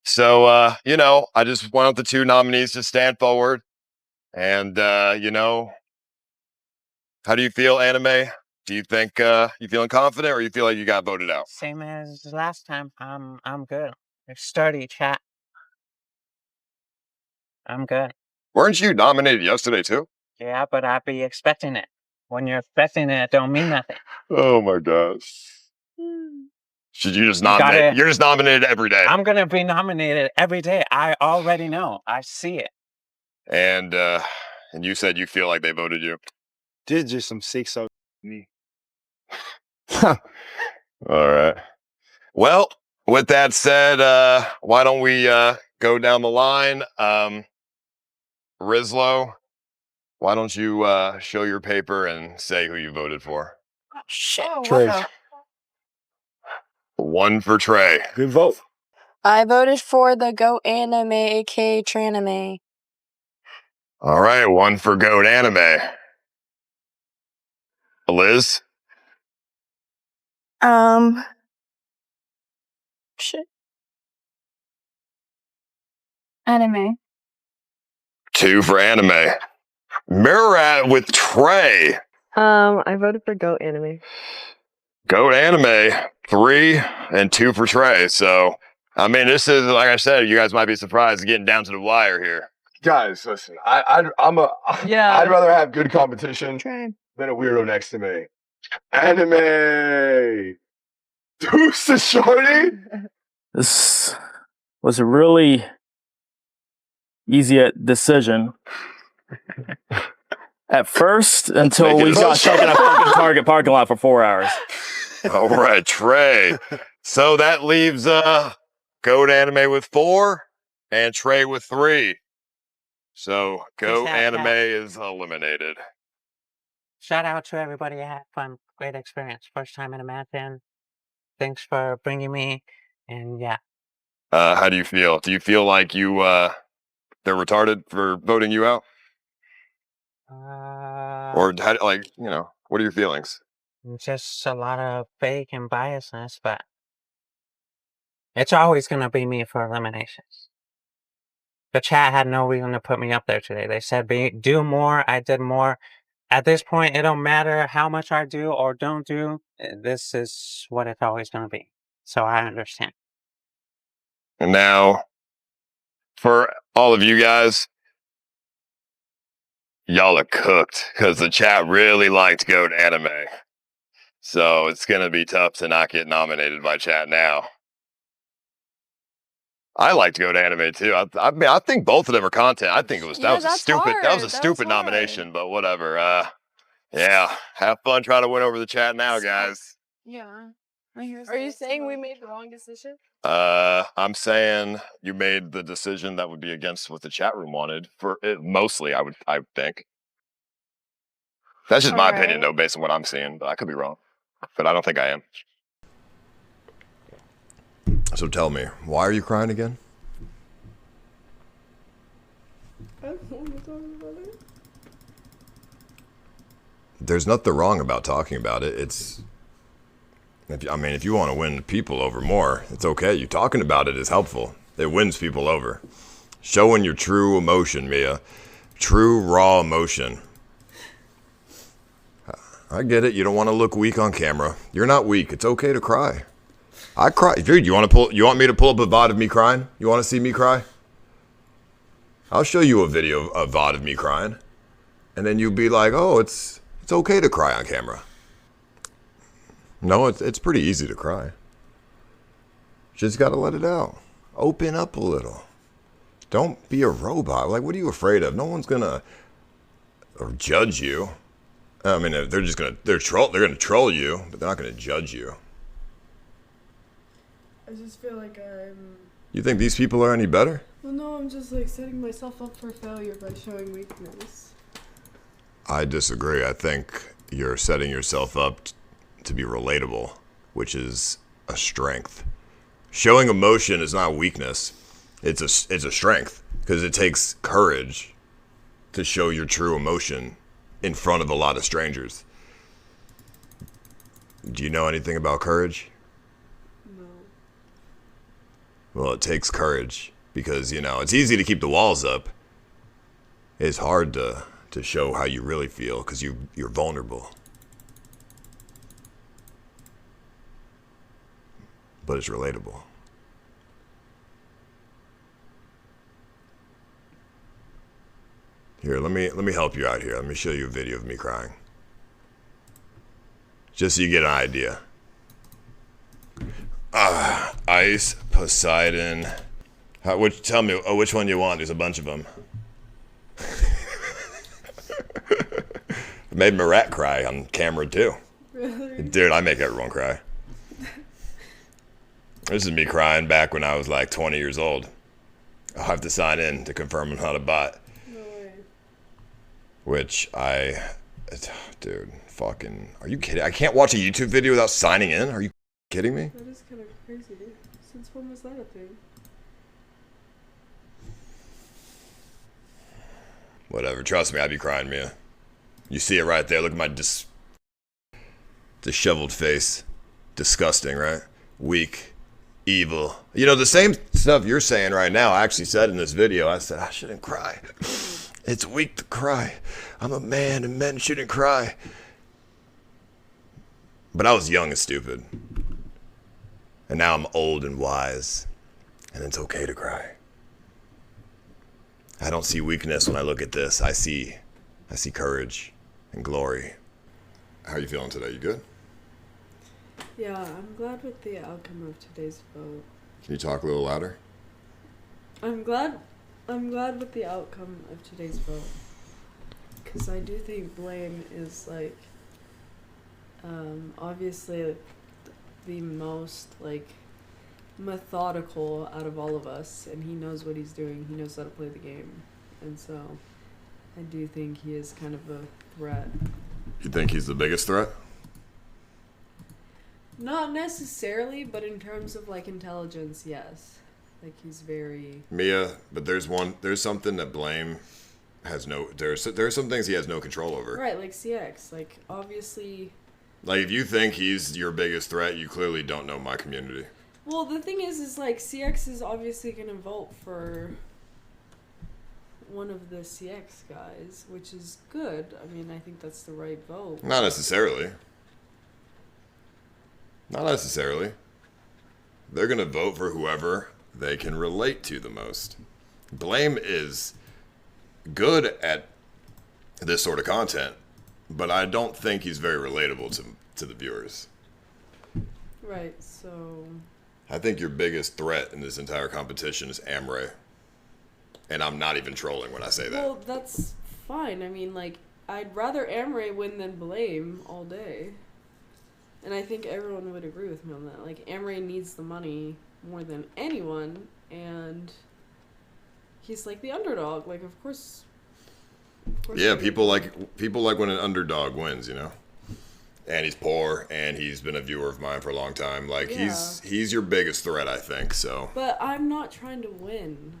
So, you know, I just want the two nominees to stand forward. And, you know, how do you feel, Anime? Do you think you feeling confident, or you feel like you got voted out? Same as last time. I'm good. You're sturdy, chat. I'm good. Weren't you nominated yesterday too? Yeah, but I'd be expecting it. When you're expecting it, it don't mean nothing. Oh my gosh. Should you just nominate? You're just nominated every day. I'm gonna be nominated every day. I already know. I see it. And you said you feel like they voted you. Did just some sick so me. All right. Well, with that said, why don't we go down the line? Rizlo, why don't you show your paper and say who you voted for? Oh, shit. Trey. One for Trey. Good vote. I voted for the Goat Anime, aka Tranime. All right, one for Goat Anime. Liz? Shit. Anime. Two for Anime. Murat with Trey. I voted for Goat Anime. Goat Anime, 3 and 2 for Trey. So, I mean, this is, like I said, you guys might be surprised getting down to the wire here. Guys, listen, I'd rather have good competition than a weirdo next to me. Anime! Deuce shorty! This was a really easy decision. At first, until we got stuck in a fucking Target parking lot for 4 hours. All right, Trey. So that leaves Goat Anime with 4 and Trey with 3. So Goat Anime is eliminated. Shout out to everybody. I had fun. Great experience. First time in a mountain. Thanks for bringing me. And yeah. How do you feel? Do you feel like you they're retarded for voting you out? Or how, like, you know, what are your feelings? Just a lot of fake and biasness, but it's always going to be me for eliminations. The chat had no reason to put me up there today. They said, do more. I did more. At this point, it don't matter how much I do or don't do. This is what it's always going to be. So I understand. And now, for all of you guys, y'all are cooked because the chat really liked Goat Anime. So it's going to be tough to not get nominated by chat now. I liked Goat Anime too. I mean, I think both of them are content. I think it was that was a stupid nomination, but whatever. Yeah, have fun trying to win over the chat now, guys. Yeah. Are you saying we made the wrong decision? I'm saying you made the decision that would be against what the chat room wanted. For it, mostly, I think. That's just my opinion, though, based on what I'm seeing. But I could be wrong. But I don't think I am. So tell me, why are you crying again? I don't want to talk about it. There's nothing wrong about talking about it. It's, if you want to win people over more, it's okay. You talking about it is helpful. It wins people over. Showing your true emotion, Mia. True, raw emotion. I get it. You don't want to look weak on camera. You're not weak. It's okay to cry. I cry. Dude, you want me to pull up a VOD of me crying? You want to see me cry? I'll show you a video of VOD of me crying. And then you'll be like, oh, it's okay to cry on camera. No, it's pretty easy to cry. Just got to let it out. Open up a little. Don't be a robot. Like, what are you afraid of? No one's going to judge you. I mean, they're going to troll you, but they're not going to judge you. I just feel like I'm... You think these people are any better? Well, no, I'm just like setting myself up for failure by showing weakness. I disagree. I think you're setting yourself up to be relatable, which is a strength. Showing emotion is not weakness. It's a strength. Because it takes courage to show your true emotion in front of a lot of strangers. Do you know anything about courage? No. Well, it takes courage because, you know, it's easy to keep the walls up. It's hard to show how you really feel because you're vulnerable. But it's relatable. Here, let me help you out here. Let me show you a video of me crying. Just so you get an idea. Ice, Poseidon. Tell me which one you want. There's a bunch of them. Made my rat cry on camera too. Really? Dude, I make everyone cry. This is me crying back when I was like 20 years old. I'll have to sign in to confirm I'm not a bot. No way. Which dude, fucking, are you kidding? I can't watch a YouTube video without signing in? Are you kidding me? That is kind of crazy. Since when was that a thing? Whatever, trust me, I'd be crying, Mia. You see it right there, look at my disheveled face. Disgusting, right? Weak, evil. You know, the same stuff you're saying right now, I actually said in this video. I said, I shouldn't cry. It's weak to cry. I'm a man and men shouldn't cry. But I was young and stupid. And now I'm old and wise. And it's okay to cry. I don't see weakness when I look at this. I see courage and glory. How are you feeling today? You good? Yeah, I'm glad with the outcome of today's vote. Can you talk a little louder? I'm glad with the outcome of today's vote. Because I do think Blame is, like, obviously the most, like, methodical out of all of us. And he knows what he's doing. He knows how to play the game. And so I do think he is kind of a threat. You think he's the biggest threat? Not necessarily, but in terms of, like, intelligence, yes. Like, he's very... Mia, but there's something that Blame has no... There are some things he has no control over. Right, like CX. Like, obviously... Like, if you think he's your biggest threat, you clearly don't know my community. Well, the thing is like, CX is obviously going to vote for one of the CX guys, which is good. I mean, I think that's the right vote. Not necessarily. Not necessarily. They're going to vote for whoever they can relate to the most. Blame is good at this sort of content, but I don't think he's very relatable to the viewers. Right, so... I think your biggest threat in this entire competition is Amray. And I'm not even trolling when I say that. Well, that's fine. I mean, like, I'd rather Amray win than Blame all day. And I think everyone would agree with me on that. Like, Amray needs the money more than anyone, and he's like the underdog. Like, of course yeah, people like when an underdog wins, you know? And he's poor, and he's been a viewer of mine for a long time. Like, yeah. he's your biggest threat, I think, so. But I'm not trying to win.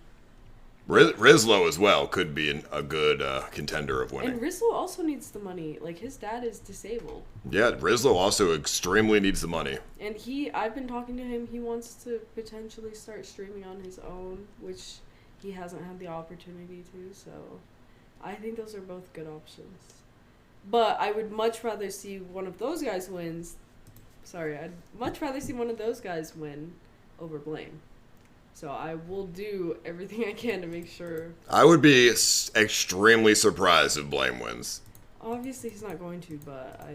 Rizlo as well could be a good contender of winning. And Rizlo also needs the money. Like, his dad is disabled. Yeah, Rizlo also extremely needs the money. And I've been talking to him. He wants to potentially start streaming on his own, which he hasn't had the opportunity to. So I think those are both good options. But I would much rather see one of those guys wins. Sorry, I'd much rather see one of those guys win over Blame. So I will do everything I can to make sure. I would be extremely surprised if Blame wins. Obviously, he's not going to, but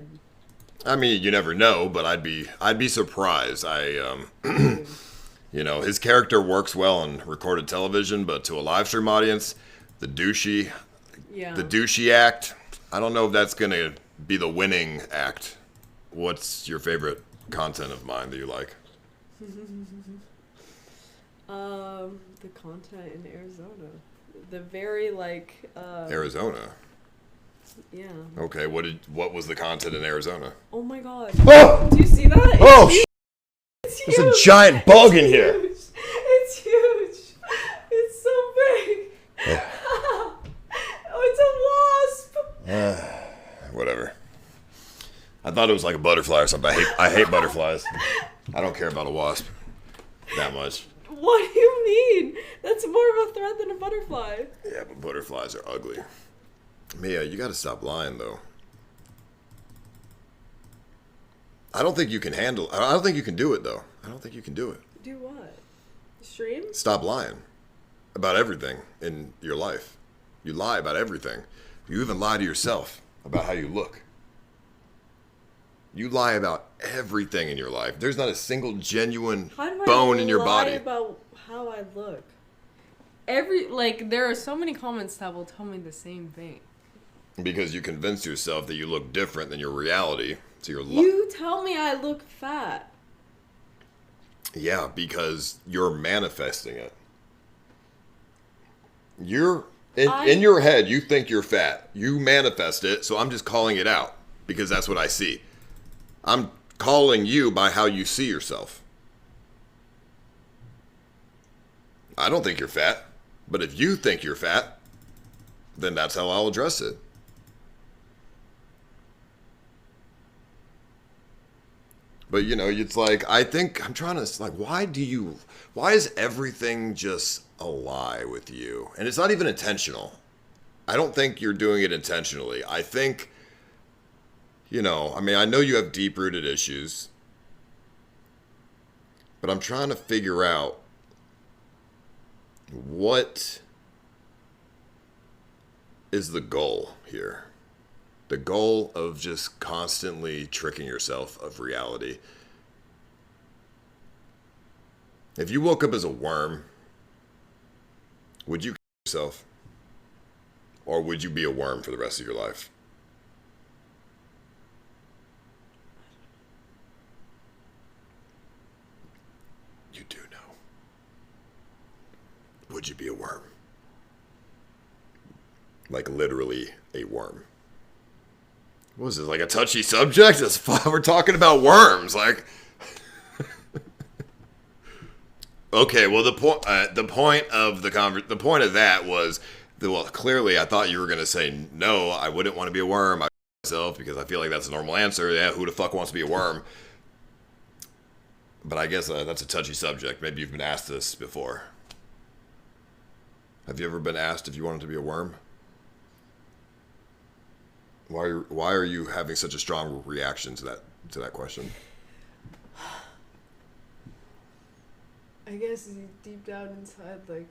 I mean, you never know, but I'd be surprised. You know, his character works well on recorded television, but to a live stream audience, the douchey act, I don't know if that's going to be the winning act. What's your favorite content of mine that you like? The content in Arizona. The very, like, Arizona? Yeah. Okay, what was the content in Arizona? Oh my god. Oh! Do you see that? Oh! It's huge. There's a giant bug in here. It's huge. It's so big. thought it was like a butterfly or something. I hate butterflies. I don't care about a wasp that much. What do you mean? That's more of a threat than a butterfly. Yeah, but butterflies are ugly. Mia, you gotta stop lying, though. I don't think you can handle... I don't think you can do it, though. I don't think you can do it. Do what? Stream? Stop lying about everything in your life. You lie about everything. You even lie to yourself about how you look. You lie about everything in your life. There's not a single genuine bone in your body. How do I lie about how I look? There are so many comments that will tell me the same thing. Because you convince yourself that you look different than your reality. So you tell me I look fat. Yeah, because you're manifesting it. You're in your head, you think you're fat. You manifest it, so I'm just calling it out because that's what I see. I'm calling you by how you see yourself. I don't think you're fat, but if you think you're fat, then that's how I'll address it. But, you know, it's like, I think, I'm trying to, like, why is everything just a lie with you? And it's not even intentional. I don't think you're doing it intentionally. I think, you know, I mean, I know you have deep-rooted issues. But I'm trying to figure out what is the goal here. The goal of just constantly tricking yourself of reality. If you woke up as a worm, would you kill yourself? Or would you be a worm for the rest of your life? You do know. Would you be a worm? Like literally a worm. What is this, like a touchy subject? We're talking about worms, like. Okay, well the point of the point of that was, well, clearly I thought you were gonna say no. I wouldn't want to be a worm. I myself because I feel like that's a normal answer. Yeah, who the fuck wants to be a worm? But I guess that's a touchy subject. Maybe you've been asked this before. Have you ever been asked if you wanted to be a worm? Why are you having such a strong reaction to that question? I guess deep down inside, like...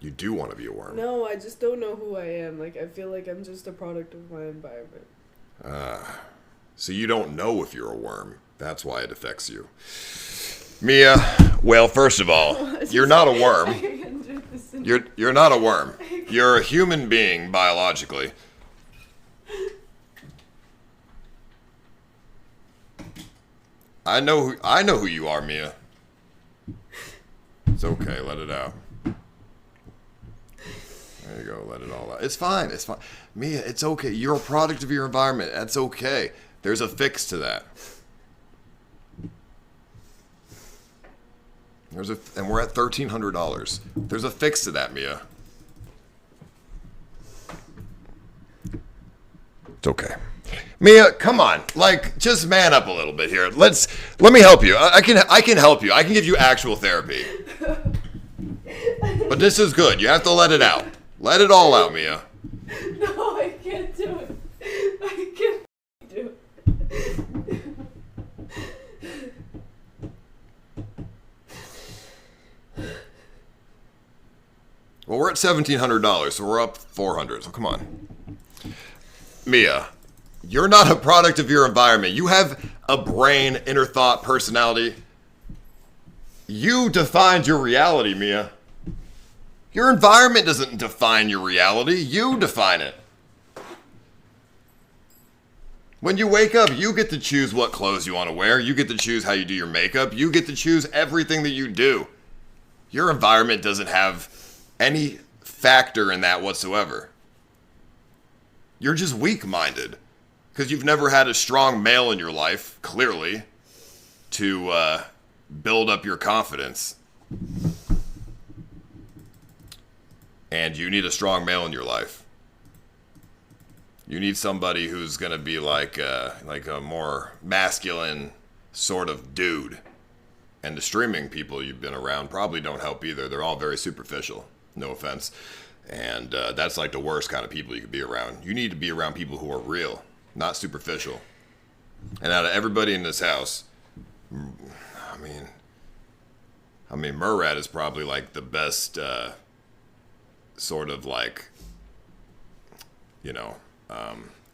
You do want to be a worm. No, I just don't know who I am. Like, I feel like I'm just a product of my environment. So you don't know if you're a worm. That's why it affects you. Mia, well, first of all, you're not a worm. You're not a worm. You're a human being biologically. I know who you are, Mia. It's okay, let it out. There you go, let it all out. It's fine, it's fine. Mia, it's okay. You're a product of your environment. That's okay. There's a fix to that. And we're at $1,300. There's a fix to that, Mia. It's okay. Mia, come on. Like, just man up a little bit here. Let me help you. I can help you. I can give you actual therapy. But this is good. You have to let it out. Let it all out, Mia. No, I can't do it. I can't do it. Well, we're at $1,700, so we're up $400. So come on. Mia, you're not a product of your environment. You have a brain, inner thought, personality. You defined your reality, Mia. Your environment doesn't define your reality. You define it. When you wake up, you get to choose what clothes you want to wear. You get to choose how you do your makeup. You get to choose everything that you do. Your environment doesn't have any factor in that whatsoever. You're just weak-minded because you've never had a strong male in your life, clearly, to build up your confidence. And you need a strong male in your life. You need somebody who's gonna be like a more masculine sort of dude. And the streaming people you've been around probably don't help either. They're all very superficial. No offense. And that's like the worst kind of people you could be around. You need to be around people who are real, not superficial. And out of everybody in this house, I mean, Murad is probably like the best sort of like,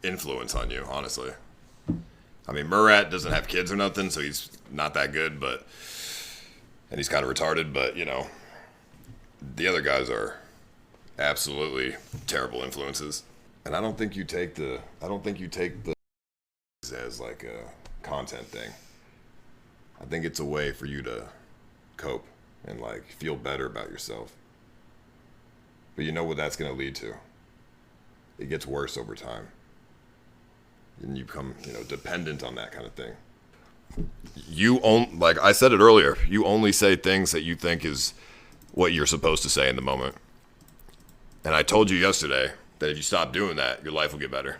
influence on you, honestly. I mean, Murad doesn't have kids or nothing, so he's not that good, and he's kind of retarded, but, the other guys are absolutely terrible influences. And I don't think you take the as like a content thing. I think it's a way for you to cope and like feel better about yourself. But you know what that's going to lead to? It gets worse over time. And you become, dependent on that kind of thing. Like I said it earlier, you only say things that you think is what you're supposed to say in the moment. And I told you yesterday that if you stop doing that, your life will get better.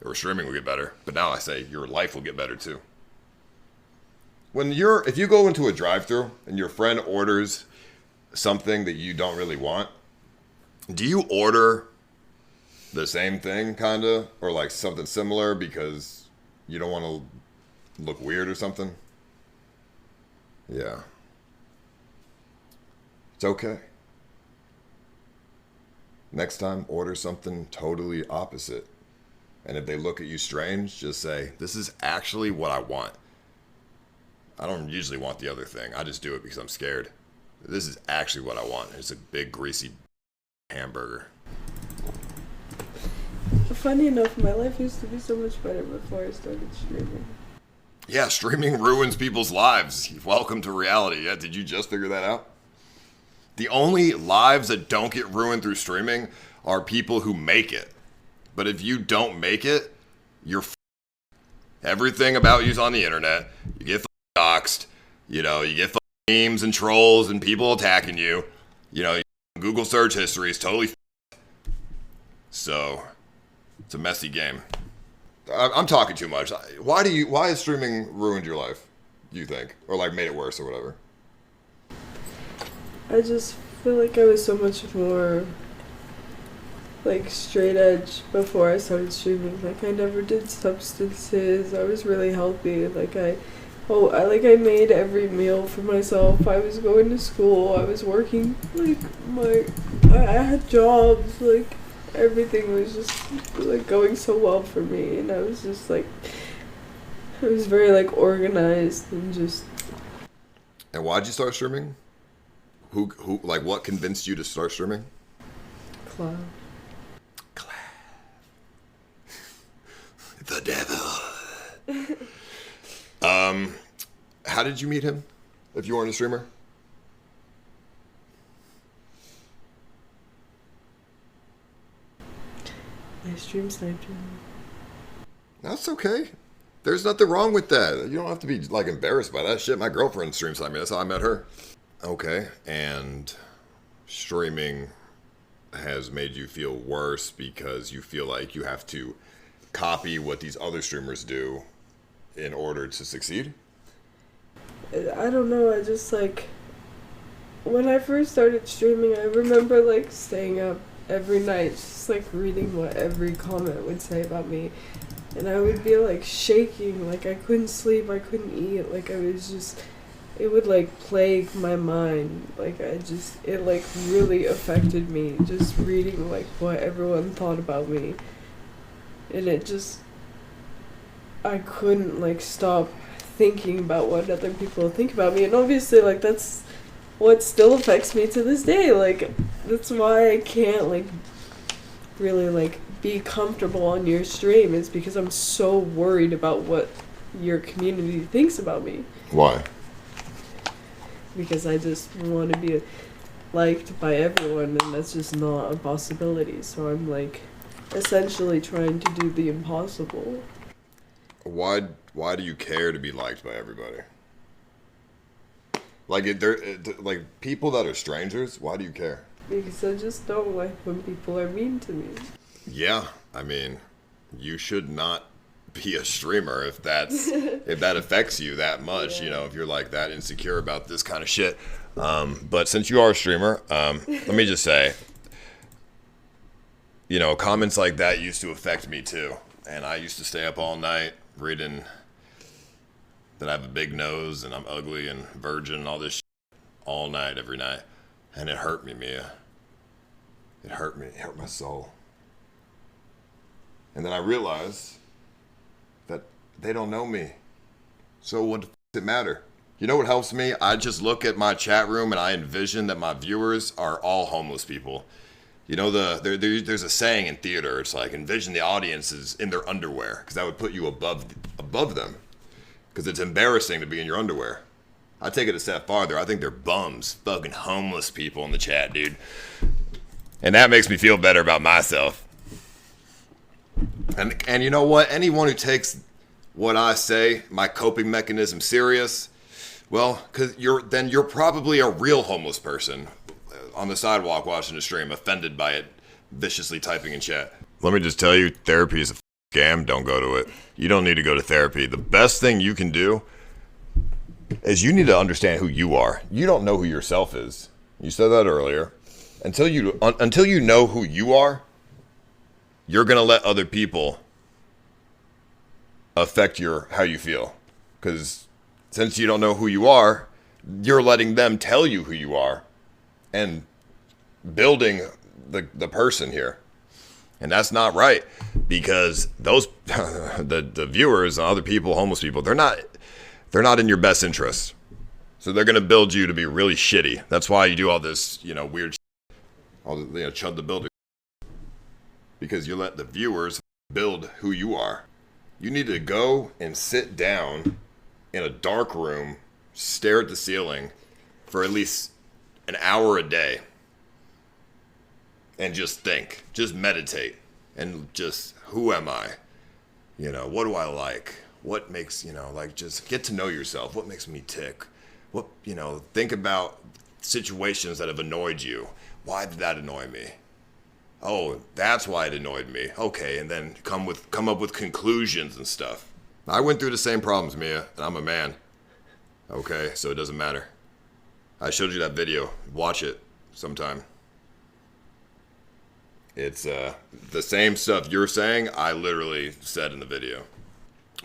Or streaming will get better. But now I say your life will get better too. If you go into a drive-thru and your friend orders something that you don't really want, do you order the same thing, kinda, or like something similar because you don't want to look weird or something? Yeah. It's okay. Next time, order something totally opposite. And if they look at you strange, just say, this is actually what I want. I don't usually want the other thing. I just do it because I'm scared. This is actually what I want. It's a big, greasy hamburger. Funny enough, my life used to be so much better before I started streaming. Yeah, streaming ruins people's lives. Welcome to reality. Yeah, did you just figure that out? The only lives that don't get ruined through streaming are people who make it. But if you don't make it, you're everything about you's on the internet. You get doxxed. You get memes and trolls and people attacking you. Google search history is totally so it's a messy game. I'm talking too much. Why has streaming ruined your life, do you think? Or like made it worse or whatever? I just feel like I was so much more like straight edge before I started streaming. Like I never did substances. I was really healthy. I made every meal for myself. I was going to school. I was working. I had jobs. Everything was just going so well for me, and I was just I was very organized and just. And why'd you start streaming? Who what convinced you to start streaming? Cloud. The devil. How did you meet him? If you weren't a streamer? I stream sniped him. That's okay. There's nothing wrong with that. You don't have to be embarrassed by that shit. My girlfriend stream sniped me. That's how I met her. Okay, and streaming has made you feel worse because you feel like you have to copy what these other streamers do in order to succeed? I don't know, I just when I first started streaming, I remember staying up every night just reading what every comment would say about me, and I would be shaking, I couldn't sleep, I couldn't eat, it would plague my mind, it really affected me just reading what everyone thought about me. And I couldn't stop thinking about what other people think about me, and obviously that's what still affects me to this day. That's why I can't really be comfortable on your stream, is because I'm so worried about what your community thinks about me. Why? Because I just want to be liked by everyone, and that's just not a possibility. So I'm essentially trying to do the impossible. Why do you care to be liked by everybody? People that are strangers, why do you care? Because I just don't like when people are mean to me. Yeah, I mean, you should not be a streamer if that affects you that much. You know, if you're like that insecure about this kind of shit. But since you are a streamer, let me just say, you know, comments like that used to affect me too. And I used to stay up all night reading that I have a big nose and I'm ugly and virgin and all this shit all night, every night. And it hurt me, Mia. It hurt me. It hurt my soul. And then I realized that they don't know me. So what does it matter? You know what helps me? I just look at my chat room and I envision that my viewers are all homeless people. You know, there's a saying in theater. It's like, envision the audience is in their underwear, because that would put you above them. Because it's embarrassing to be in your underwear. I take it a step farther. I think they're bums, fucking homeless people in the chat, dude. And that makes me feel better about myself. And you know what? Anyone who takes what I say, my coping mechanism, serious, well, because you're probably a real homeless person on the sidewalk watching the stream, offended by it, viciously typing in chat. Let me just tell you, therapy is a scam. Don't go to it. You don't need to go to therapy. The best thing you can do is you need to understand who you are. You don't know who yourself is. You said that earlier. Until you know who you are, you're gonna let other people affect how you feel. Because since you don't know who you are, you're letting them tell you who you are and building the person here. And that's not right, because those the viewers and other people, homeless people, they're not in your best interest. So they're gonna build you to be really shitty. That's why you do all this, you know, weird shit, all the, you know, Chud the Builder, because you let the viewers build who you are. You need to go and sit down in a dark room, stare at the ceiling for at least an hour a day and just think, just meditate, and just, who am I? You know, what do I like? What makes, you know, like, just get to know yourself. What makes me tick? What, you know, think about situations that have annoyed you. Why did that annoy me? Oh, that's why it annoyed me. Okay, and then come up with conclusions and stuff. I went through the same problems, Mia, and I'm a man. Okay, so it doesn't matter. I showed you that video. Watch it sometime. It's the same stuff you're saying, I literally said in the video.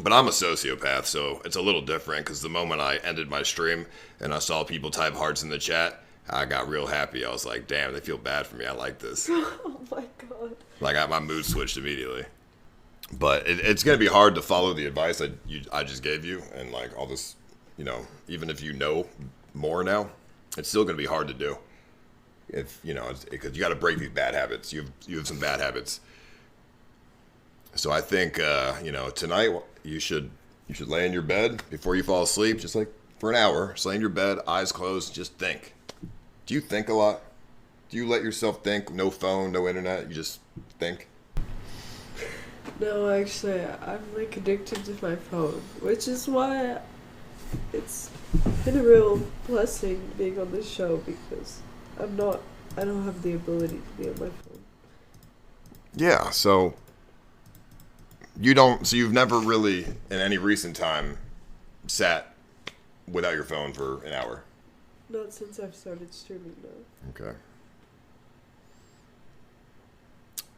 But I'm a sociopath, so it's a little different, because the moment I ended my stream and I saw people type hearts in the chat, I got real happy. I was like, damn, they feel bad for me. I like this. Oh my god. Like, my mood switched immediately. But it's going to be hard to follow the advice I just gave you, and like all this, you know, even if you know more now, it's still going to be hard to do. If, you know, because you got to break these bad habits. You have some bad habits. So I think, you know, tonight you should lay in your bed before you fall asleep, just like for an hour. Just lay in your bed, eyes closed, just think. Do you think a lot? Do you let yourself think? No phone, no internet, you just think? No, actually, I'm like addicted to my phone, which is why it's been a real blessing being on this show, because I don't have the ability to be on my phone. Yeah, so you've never really, in any recent time, sat without your phone for an hour? Not since I've started streaming, no. Okay.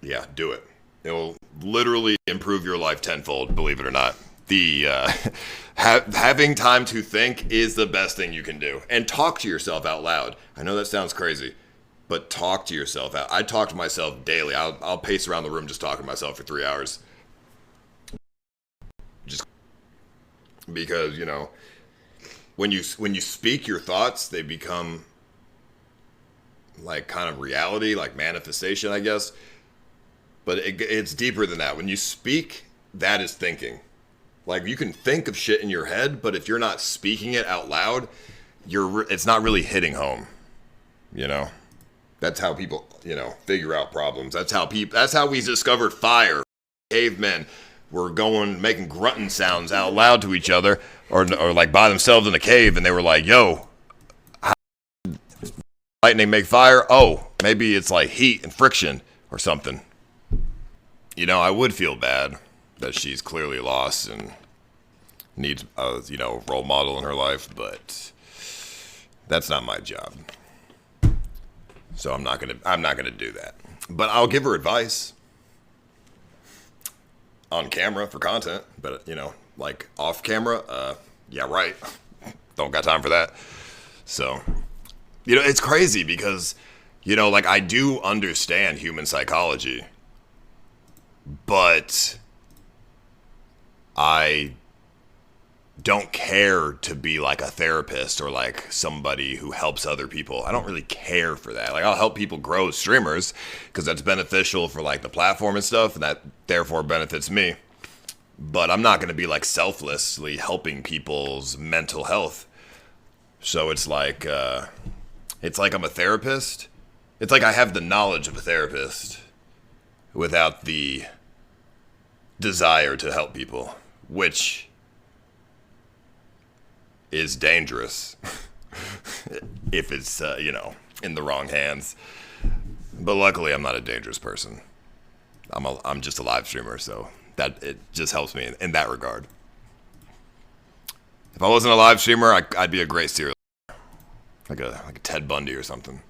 Yeah, do it. It will literally improve your life tenfold, believe it or not. The having time to think is the best thing you can do. And talk to yourself out loud. I know that sounds crazy, but talk to yourself out. I talk to myself daily. I'll pace around the room just talking to myself for 3 hours. Just because, you know, when you speak your thoughts, they become like kind of reality, like manifestation, I guess. But it's deeper than that. When you speak, that is thinking. Like, you can think of shit in your head, but if you're not speaking it out loud, it's not really hitting home. You know, that's how people, you know, figure out problems. That's how we discovered fire. Cavemen were making grunting sounds out loud to each other, or like by themselves in a cave, and they were like, "Yo, how does lightning make fire? Oh, maybe it's like heat and friction or something." you know, I would feel bad that she's clearly lost and needs a, you know, role model in her life, but that's not my job. So I'm not gonna do that. But I'll give her advice on camera for content, but you know, like off camera, yeah, right. Don't got time for that. So, you know, it's crazy because, you know, like I do understand human psychology, but I don't care to be like a therapist or like somebody who helps other people. I don't really care for that. Like I'll help people grow as streamers because that's beneficial for like the platform and stuff, and that therefore benefits me. But I'm not going to be like selflessly helping people's mental health. So it's like I'm a therapist. It's like I have the knowledge of a therapist without the desire to help people, which is dangerous if it's, you know, in the wrong hands. But luckily, I'm not a dangerous person. I'm just a live streamer, so that it just helps me in that regard. If I wasn't a live streamer, I'd be a great serial, like a Ted Bundy or something.